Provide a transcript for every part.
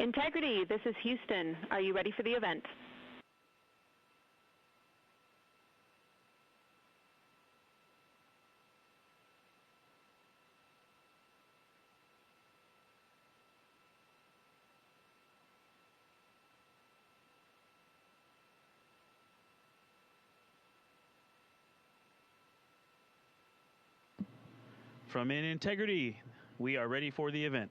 Integrity, this is Houston. Are you ready for the event? From Integrity, we are ready for the event.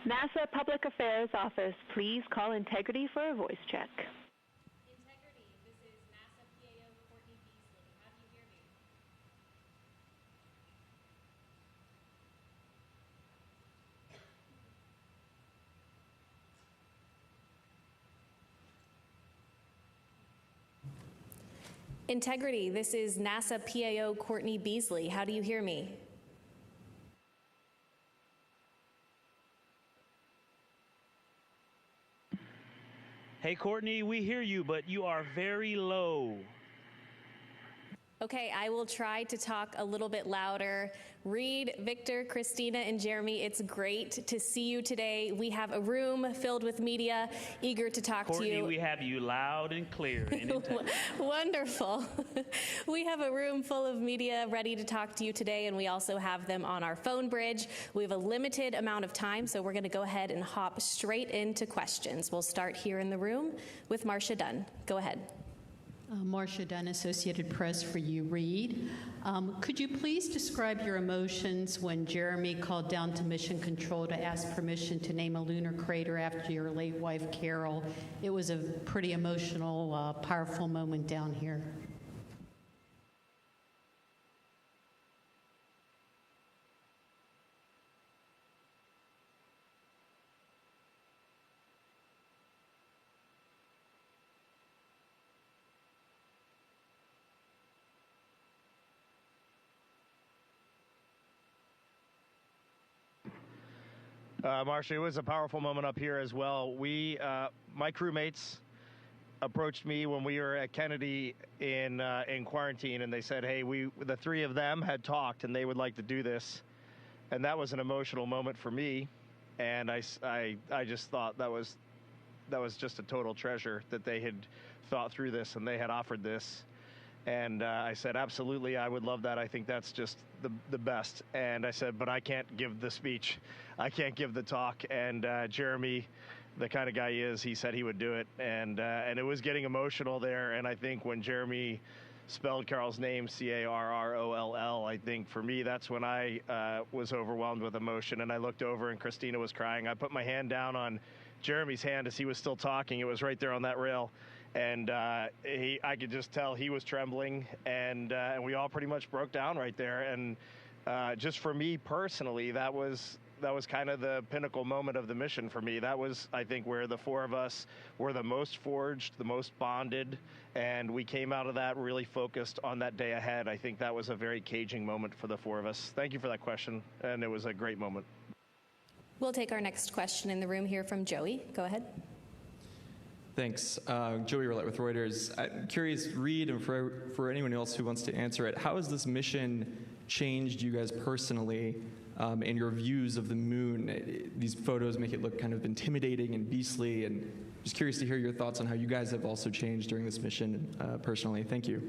NASA Public Affairs Office, please call Integrity for a voice check. Integrity, this is NASA PAO Courtney Beasley. How do you hear me? Integrity, this is NASA PAO Courtney Beasley. How do you hear me? Hey, Courtney, we hear you, but you are very low. Okay, I will try to talk a little bit louder. Reid, Victor, Christina, and Jeremy, it's great to see you today. We have a room filled with media eager to talk to you. Courtney, we have you loud and clear. Wonderful. We have a room full of media ready to talk to you today, and we also have them on our phone bridge. We have a limited amount of time, so we're going to go ahead and hop straight into questions. We'll start here in the room with Marcia Dunn. Go ahead. Marcia Dunn, Associated Press for you, Reid. Could you please describe your emotions when Jeremy called down to Mission Control to ask permission to name a lunar crater after your late wife, Carol? It was a pretty emotional, powerful moment down here. Marcia, it was a powerful moment up here as well. My crewmates approached me when we were at Kennedy in quarantine, and they said, hey, the three of them had talked, and they would like to do this. And that was an emotional moment for me, and I just thought that was just a total treasure that they had thought through this, and they had offered this. And I said, absolutely, I would love that. I think that's just the best. And I said, but I can't give the speech. I can't give the talk. And Jeremy, the kind of guy he is, he said he would do it. And it was getting emotional there. And I think when Jeremy spelled Carol's name, Carroll, I think for me, that's when I was overwhelmed with emotion. And I looked over and Christina was crying. I put my hand down on Jeremy's hand as he was still talking. It was right there on that rail. And I could just tell he was trembling, and we all pretty much broke down right there. And just for me personally, that was kind of the pinnacle moment of the mission for me. That was, I think, where the four of us were the most forged, the most bonded, and we came out of that really focused on that day ahead. I think that was a very caging moment for the four of us. Thank you for that question, and it was a great moment. We'll take our next question in the room here from Joey. Go ahead. Thanks. Joey Roulette with Reuters. I'm curious, Reid, and for anyone else who wants to answer it, how has this mission changed you guys personally and your views of the moon? These photos make it look kind of intimidating and beastly, and just curious to hear your thoughts on how you guys have also changed during this mission personally. Thank you.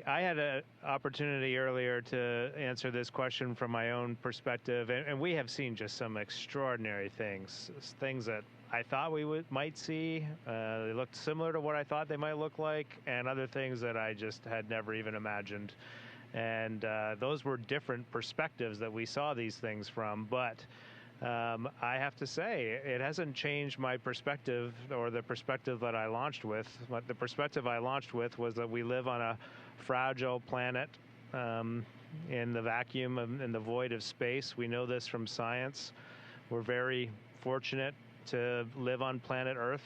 I had an opportunity earlier to answer this question from my own perspective, and we have seen just some extraordinary things that I thought we might see. They looked similar to what I thought they might look like, and other things that I just had never even imagined. And those were different perspectives that we saw these things from, but I have to say, it hasn't changed my perspective or the perspective that I launched with. The perspective I launched with was that we live on fragile planet in the vacuum in the void of space. We know this from science. We're very fortunate to live on planet Earth.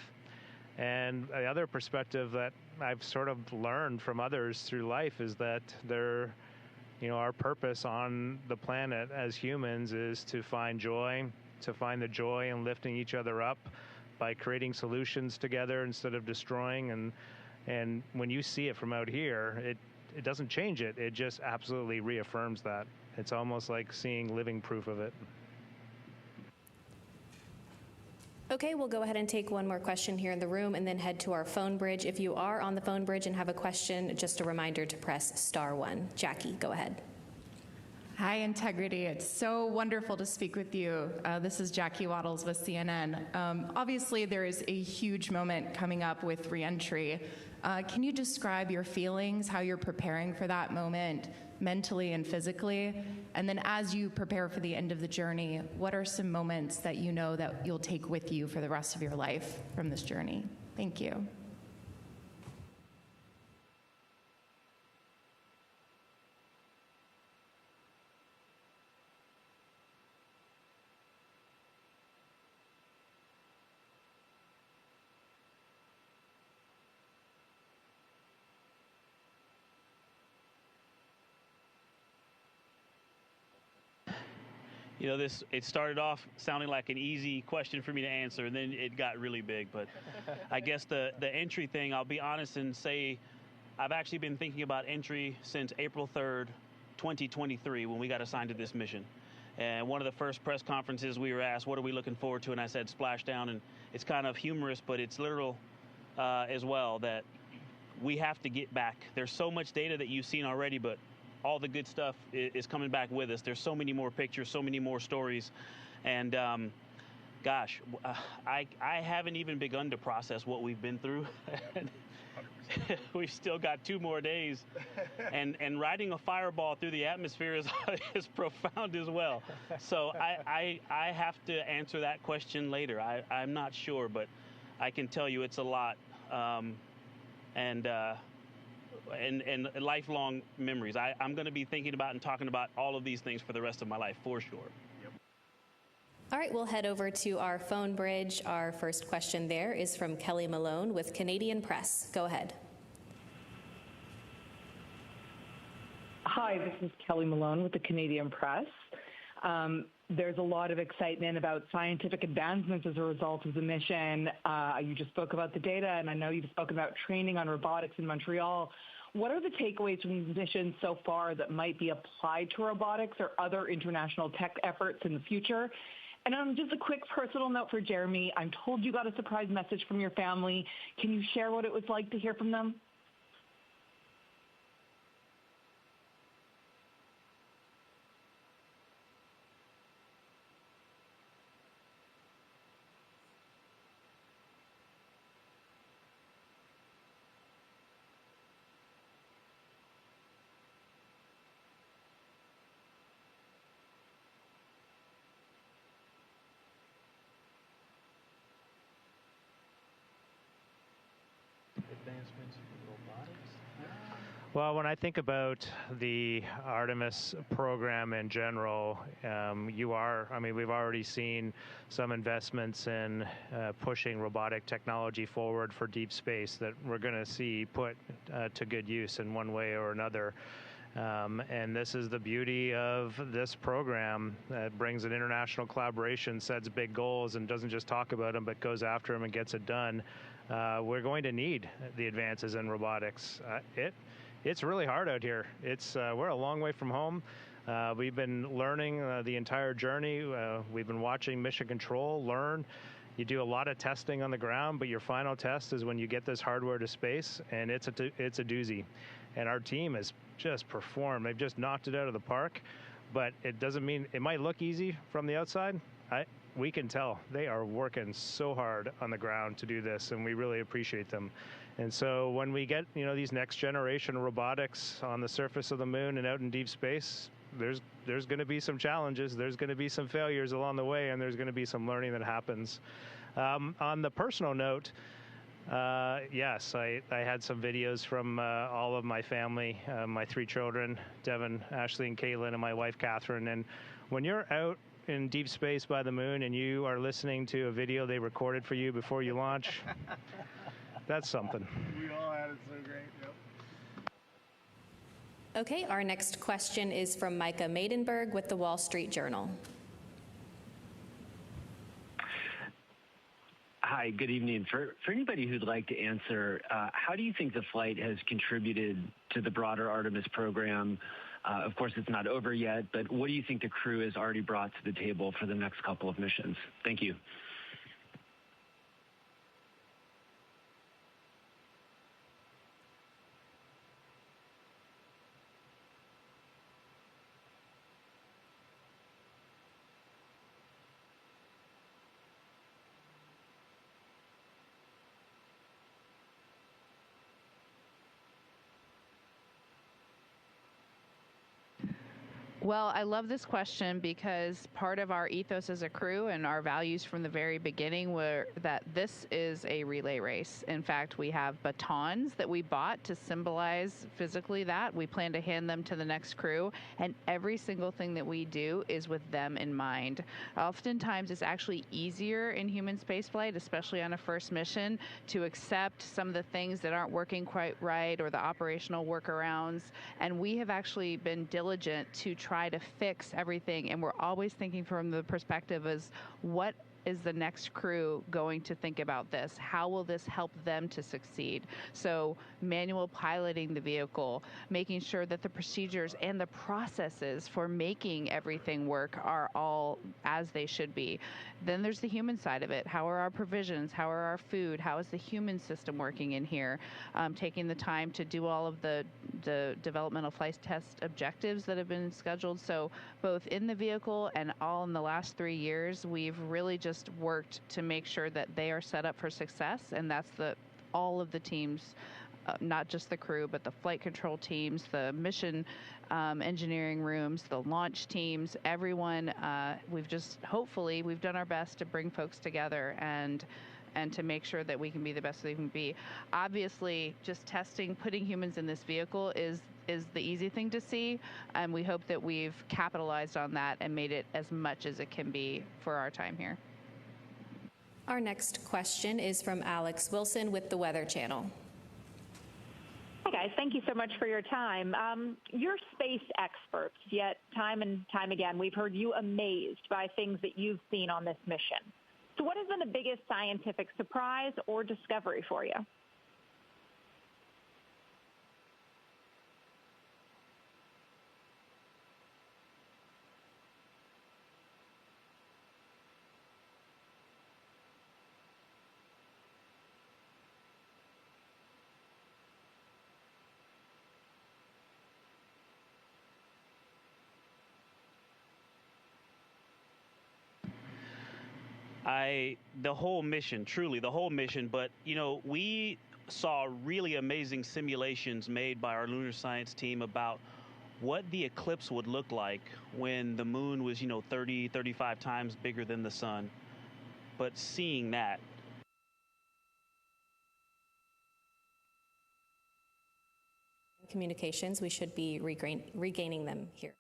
And the other perspective that I've sort of learned from others through life is that our purpose on the planet as humans is to find joy, to find the joy in lifting each other up by creating solutions together instead of destroying. And when you see it from out here, it doesn't change it. It just absolutely reaffirms that. It's almost like seeing living proof of it. Okay, we'll go ahead and take one more question here in the room and then head to our phone bridge. If you are on the phone bridge and have a question, just a reminder to press *1. Jackie, go ahead. Hi, Integrity. It's so wonderful to speak with you. This is Jackie Waddles with CNN. Obviously, there is a huge moment coming up with reentry. Can you describe your feelings, how you're preparing for that moment mentally and physically? And then as you prepare for the end of the journey, what are some moments that you know that you'll take with you for the rest of your life from this journey? Thank you. It started off sounding like an easy question for me to answer, and then it got really big. But I guess the entry thing, I'll be honest and say I've actually been thinking about entry since April 3rd, 2023, when we got assigned to this mission. And one of the first press conferences we were asked, what are we looking forward to? And I said splashdown, and it's kind of humorous, but it's literal as well, that we have to get back. There's so much data that you've seen already, but all the good stuff is coming back with us. There's so many more pictures, so many more stories. And gosh, I haven't even begun to process what we've been through. We've still got 2 more days. And riding a fireball through the atmosphere is profound as well. So I have to answer that question later. I'm not sure, but I can tell you it's a lot. And lifelong memories. I'm going to be thinking about and talking about all of these things for the rest of my life, for sure. Yep. All right, we'll head over to our phone bridge. Our first question there is from Kelly Malone with Canadian Press. Go ahead. Hi, this is Kelly Malone with the Canadian Press. There's a lot of excitement about scientific advancements as a result of the mission. You just spoke about the data, and I know you've spoken about training on robotics in Montreal. What are the takeaways from the mission so far that might be applied to robotics or other international tech efforts in the future? And just a quick personal note for Jeremy. I'm told you got a surprise message from your family. Can you share what it was like to hear from them? Advancements in robotics? Well, when I think about the Artemis program in general, we've already seen some investments in pushing robotic technology forward for deep space that we're going to see put to good use in one way or another. And this is the beauty of this program that brings an international collaboration, sets big goals, and doesn't just talk about them, but goes after them and gets it done. We're going to need the advances in robotics. It's really hard out here. We're a long way from home. We've been learning the entire journey. We've been watching Mission Control learn. You do a lot of testing on the ground, but your final test is when you get this hardware to space, and it's a doozy. And our team has just performed. They've just knocked it out of the park. But it doesn't mean it might look easy from the outside. We can tell they are working so hard on the ground to do this, and we really appreciate them. And so when we get these next generation robotics on the surface of the moon and out in deep space, there's going to be some challenges, there's going to be some failures along the way, and there's going to be some learning that happens. On the personal note, Yes, I had some videos from all of my family, my 3 children, Devin, Ashley, and Caitlin, and my wife, Catherine. And when you're out in deep space by the moon and you are listening to a video they recorded for you before you launch, that's something. We all had it so great. Yep. Okay, our next question is from Micah Maidenberg with the Wall Street Journal. Hi, good evening. For anybody who'd like to answer, how do you think the flight has contributed to the broader Artemis program? Of course, it's not over yet, but what do you think the crew has already brought to the table for the next couple of missions? Thank you. Well, I love this question because part of our ethos as a crew and our values from the very beginning were that this is a relay race. In fact, we have batons that we bought to symbolize physically that. We plan to hand them to the next crew, and every single thing that we do is with them in mind. Oftentimes, it's actually easier in human spaceflight, especially on a first mission, to accept some of the things that aren't working quite right or the operational workarounds. And we have actually been diligent to try to fix everything, and we're always thinking from the perspective as what is the next crew going to think about this? How will this help them to succeed? So manual piloting the vehicle, making sure that the procedures and the processes for making everything work are all as they should be. Then there's the human side of it. How are our provisions? How are our food? How is the human system working in here? Taking the time to do all of the developmental flight test objectives that have been scheduled. So both in the vehicle and all in the last 3 years, we've really just worked to make sure that they are set up for success, and that's all of the teams, not just the crew, but the flight control teams, the mission engineering rooms, the launch teams, everyone. We've done our best to bring folks together and to make sure that we can be the best we can be. Obviously, just testing, putting humans in this vehicle is the easy thing to see, and we hope that we've capitalized on that and made it as much as it can be for our time here. Our next question is from Alex Wilson with the Weather Channel. Hi, guys. Thank you so much for your time. You're space experts, yet time and time again, we've heard you amazed by things that you've seen on this mission. So what has been the biggest scientific surprise or discovery for you? The whole mission, truly the whole mission, but we saw really amazing simulations made by our lunar science team about what the eclipse would look like when the moon was 30, 35 times bigger than the sun. But seeing that, communications, we should be regaining them here.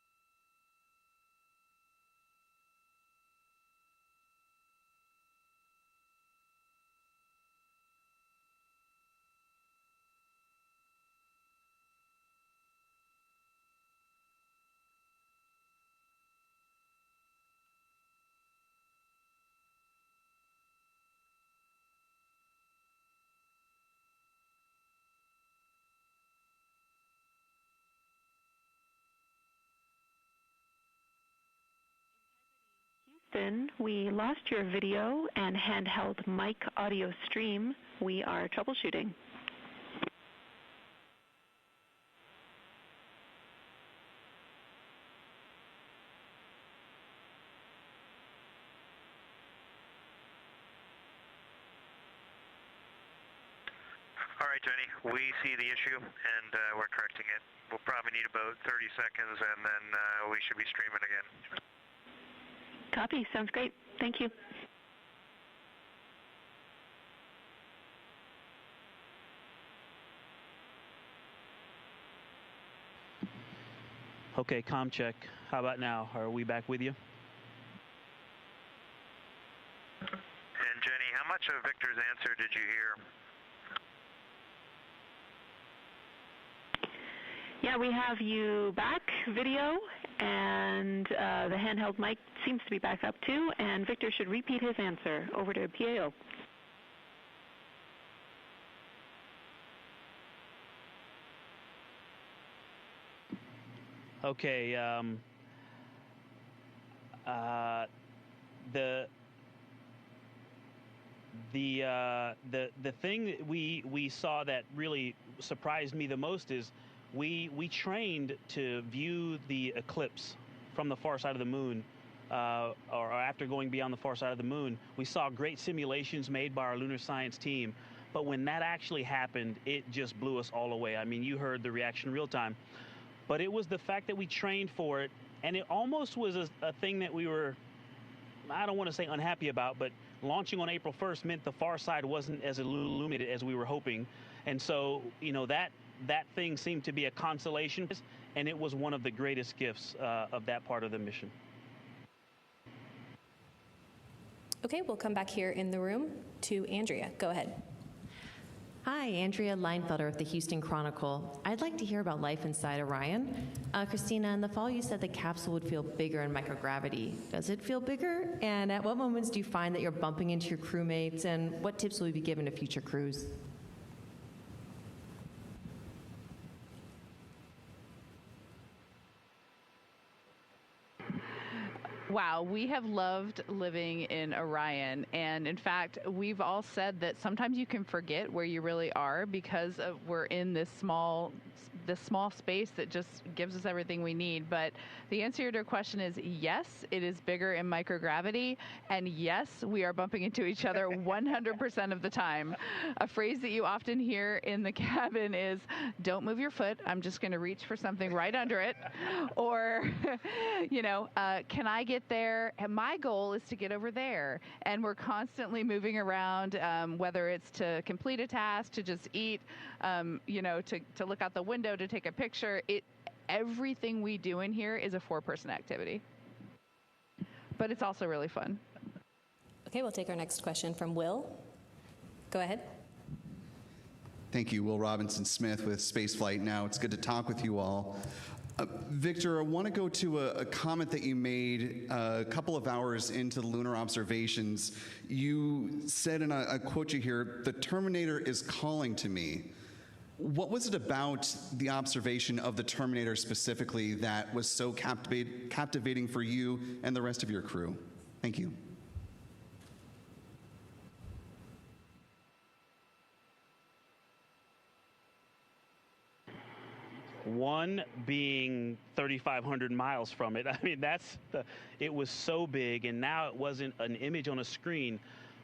We lost your video and handheld mic audio stream. We are troubleshooting. All right, Jenny, we see the issue and we're correcting it. We'll probably need about 30 seconds and then we should be streaming again. Copy. Sounds great. Thank you. Okay, comm check. How about now? Are we back with you? And Jenny, how much of Victor's answer did you hear? Yeah, we have you back, video, and the handheld mic seems to be back up too, and Victor should repeat his answer. Over to PAO. Okay, the thing that we saw that really surprised me the most is we trained to view the eclipse from the far side of the moon, or after going beyond the far side of the moon. We saw great simulations made by our lunar science team, but when that actually happened, it just blew us all away. I mean, you heard the reaction real time. But it was the fact that we trained for it, and it almost was a thing that we were, I don't want to say unhappy about, but launching on April 1st meant the far side wasn't as illuminated as we were hoping. And so, you know, that thing seemed to be a consolation, and it was one of the greatest gifts of that part of the mission. Okay, we'll come back here in the room to Andrea. Go ahead. Hi, Andrea Leinfelder of the Houston Chronicle. I'd like to hear about life inside Orion. Christina, in the fall you said the capsule would feel bigger in microgravity. Does it feel bigger? And at what moments do you find that you're bumping into your crewmates, and what tips will you be given to future crews? Wow, we have loved living in Orion, and in fact, we've all said that sometimes you can forget where you really are because we're in this small space that just gives us everything we need. But the answer to your question is yes, it is bigger in microgravity, and yes, we are bumping into each other 100% of the time. A phrase that you often hear in the cabin is, "Don't move your foot, I'm just going to reach for something right under it," or, you know, "Can I get there? And my goal is to get over there." And we're constantly moving around, whether it's to complete a task, to just eat, you know, to look out the window, to take a picture. Everything we do in here is a 4-person activity. But it's also really fun. Okay, we'll take our next question from Will. Go ahead. Thank you, Will Robinson-Smith with Spaceflight Now. It's good to talk with you all. Victor, I want to go to a comment that you made a couple of hours into the lunar observations. You said, and I quote you here, "The Terminator is calling to me." What was it about the observation of the Terminator specifically that was so captivating for you and the rest of your crew? Thank you. One being 3,500 miles from it. I mean, it was so big, and now it wasn't an image on a screen,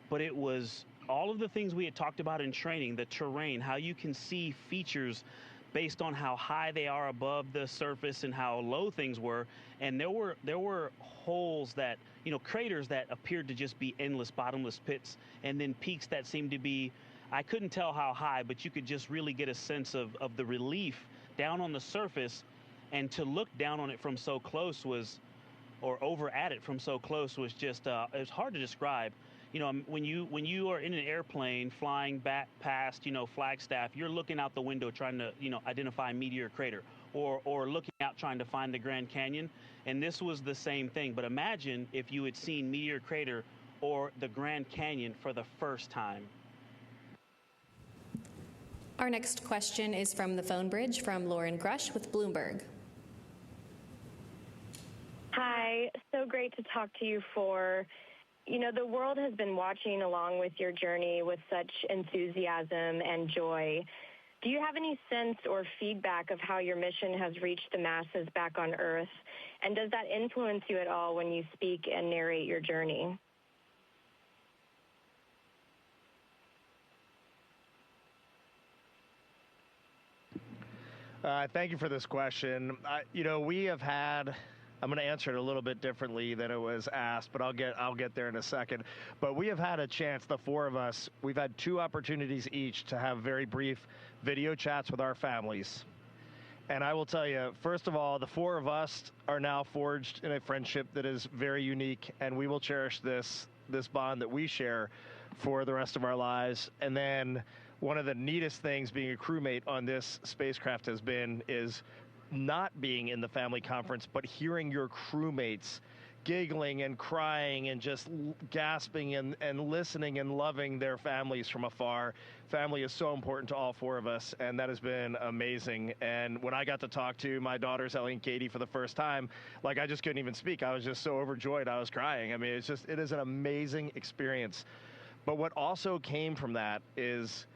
but it was all of the things we had talked about in training, the terrain, how you can see features based on how high they are above the surface and how low things were. And there were holes that, you know, craters that appeared to just be endless bottomless pits, and then peaks that seemed to be, I couldn't tell how high, but you could just really get a sense of the relief down on the surface. And to look down on it from so close was, or over at it from so close was just, it was hard to describe. You know, when you are in an airplane flying back past, you know, Flagstaff, you're looking out the window trying to, you know, identify Meteor Crater, or looking out trying to find the Grand Canyon. And this was the same thing. But imagine if you had seen Meteor Crater or the Grand Canyon for the first time. Our next question is from the phone bridge from Lauren Grush with Bloomberg. Hi, so great to talk to you for. You know, the world has been watching along with your journey with such enthusiasm and joy. Do you have any sense or feedback of how your mission has reached the masses back on Earth? And does that influence you at all when you speak and narrate your journey? Thank you for this question. You know, we have had, I'm going to answer it a little bit differently than it was asked, but I'll get there in a second. But we have had a chance, the four of us, we've had 2 opportunities each to have very brief video chats with our families. And I will tell you, first of all, the four of us are now forged in a friendship that is very unique, and we will cherish this bond that we share for the rest of our lives. And then one of the neatest things being a crewmate on this spacecraft is not being in the family conference, but hearing your crewmates giggling and crying and just gasping and listening and loving their families from afar. Family is so important to all four of us, and that has been amazing. And when I got to talk to my daughters, Ellie and Katie, for the first time, like, I just couldn't even speak. I was just so overjoyed. I was crying. I mean, it is an amazing experience. But what also came from that is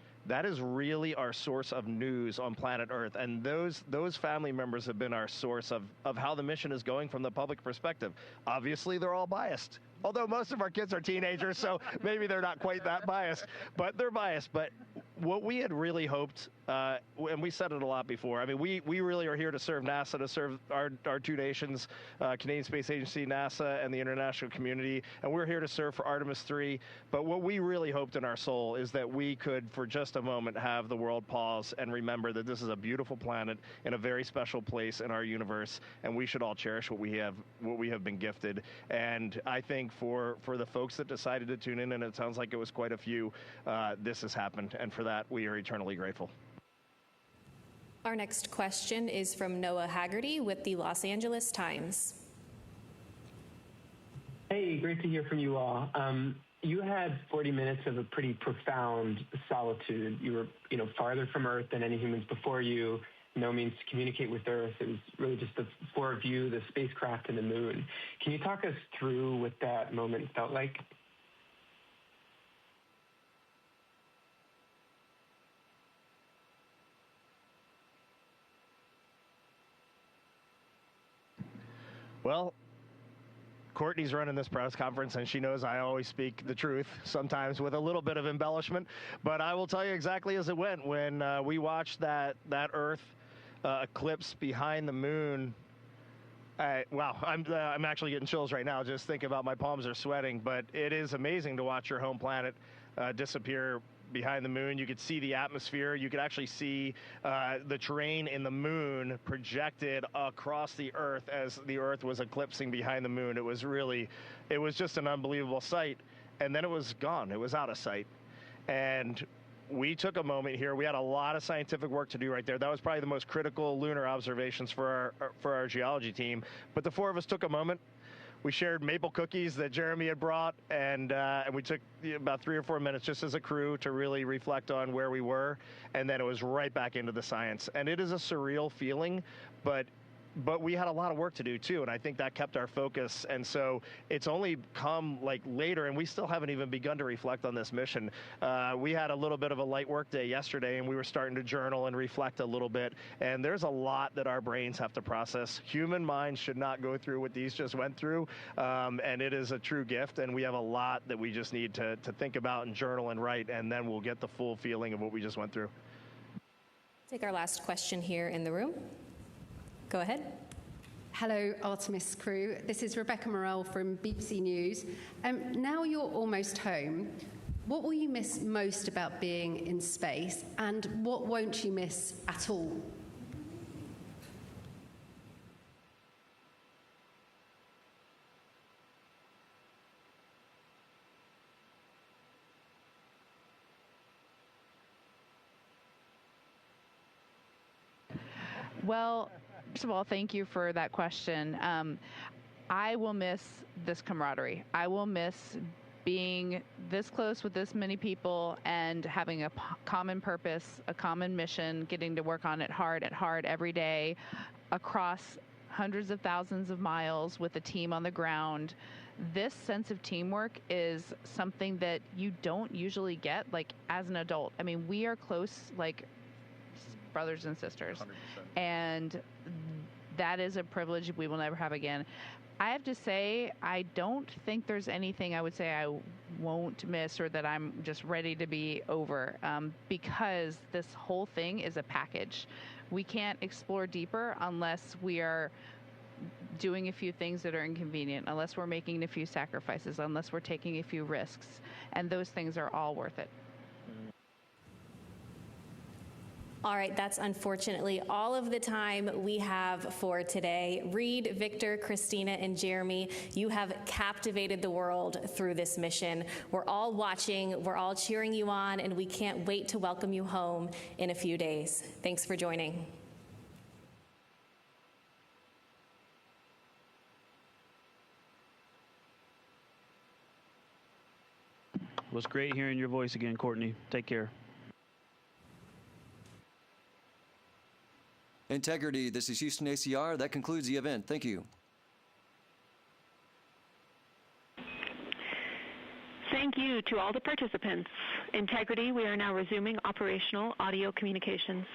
really our source of news on planet Earth. And those family members have been our source of how the mission is going from the public perspective. Obviously, they're all biased. Although most of our kids are teenagers, so maybe they're not quite that biased, but they're biased. But what we had really hoped, and we said it a lot before, I mean, we really are here to serve NASA, to serve our two nations, Canadian Space Agency, NASA, and the international community, and we're here to serve for Artemis II. But what we really hoped in our soul is that we could, for just a moment, have the world pause and remember that this is a beautiful planet in a very special place in our universe, and we should all cherish what we have been gifted. And I think for the folks that decided to tune in, and it sounds like it was quite a few, this has happened, and for that we are eternally grateful. Our next question is from Noah Haggerty with the Los Angeles Times. Hey, great to hear from you all. You had 40 minutes of a pretty profound solitude. You were, farther from Earth than any humans before you. No means to communicate with Earth. It was really just the four of you, the spacecraft, and the moon. Can you talk us through what that moment felt like? Well, Courtney's running this press conference, and she knows I always speak the truth, sometimes with a little bit of embellishment. But I will tell you exactly as it went. When we watched that Earth eclipse behind the moon, wow, I'm actually getting chills right now just thinking about, my palms are sweating. But it is amazing to watch your home planet disappear behind the moon. You could see the atmosphere. You could actually see the terrain in the moon projected across the Earth as the Earth was eclipsing behind the moon. It was just an unbelievable sight. And then it was gone. It was out of sight. And we took a moment here. We had a lot of scientific work to do right there. That was probably the most critical lunar observations for our geology team. But the four of us took a moment. We shared maple cookies that Jeremy had brought, and we took about 3 or 4 minutes just as a crew to really reflect on where we were, and then it was right back into the science. And it is a surreal feeling, but we had a lot of work to do too, and I think that kept our focus. And so it's only come like later, and we still haven't even begun to reflect on this mission. We had a little bit of a light work day yesterday, and we were starting to journal and reflect a little bit. And there's a lot that our brains have to process. Human minds should not go through what these just went through, and it is a true gift. And we have a lot that we just need to think about and journal and write, and then we'll get the full feeling of what we just went through. Take our last question here in the room. Go ahead. Hello, Artemis crew. This is Rebecca Morell from BBC News. Now you're almost home. What will you miss most about being in space, and what won't you miss at all? Well, first of all, thank you for that question. I will miss this camaraderie. I will miss being this close with this many people and having a common purpose, a common mission, getting to work on it hard every day across hundreds of thousands of miles with a team on the ground. This sense of teamwork is something that you don't usually get, like, as an adult. I mean, we are close, like, brothers and sisters. 100%. And that is a privilege we will never have again. I have to say, I don't think there's anything I would say I won't miss or that I'm just ready to be over, because this whole thing is a package. We can't explore deeper unless we are doing a few things that are inconvenient, unless we're making a few sacrifices, unless we're taking a few risks, and those things are all worth it. All right, that's unfortunately all of the time we have for today. Reid, Victor, Christina, and Jeremy, you have captivated the world through this mission. We're all watching, we're all cheering you on, and we can't wait to welcome you home in a few days. Thanks for joining. It was great hearing your voice again, Courtney. Take care. Integrity, this is Houston ACR. That concludes the event. Thank you. Thank you to all the participants. Integrity, we are now resuming operational audio communications.